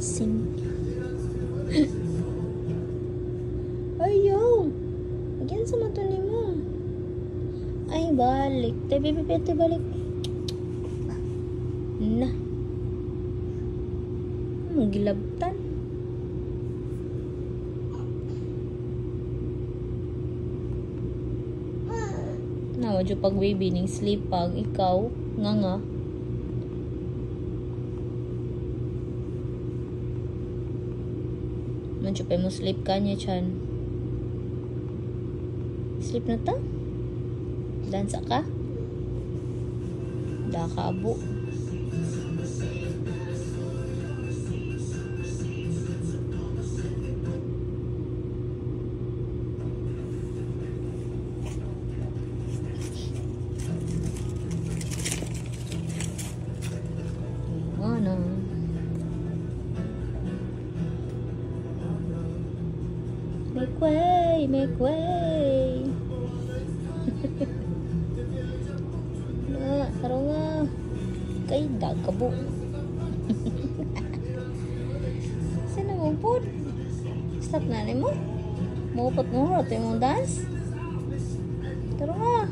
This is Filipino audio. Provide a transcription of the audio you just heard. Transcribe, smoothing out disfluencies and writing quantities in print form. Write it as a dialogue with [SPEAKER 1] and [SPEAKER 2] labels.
[SPEAKER 1] relaxing. Ayaw. Again sa matuli mo. Ay, balik. Te balik. Na. Magilabtan. Nawa dyo pag baby ning sleep pag ikaw nga. Mancho pa mo sleep ka niya chan. Sleep na ta? Dansa ka? Da ka abo. Ano? Make way. Taro nga. Kay dagkabo. Sino mo po? Stop na mo? Mupot mo. Ito yung dance. Taro nga.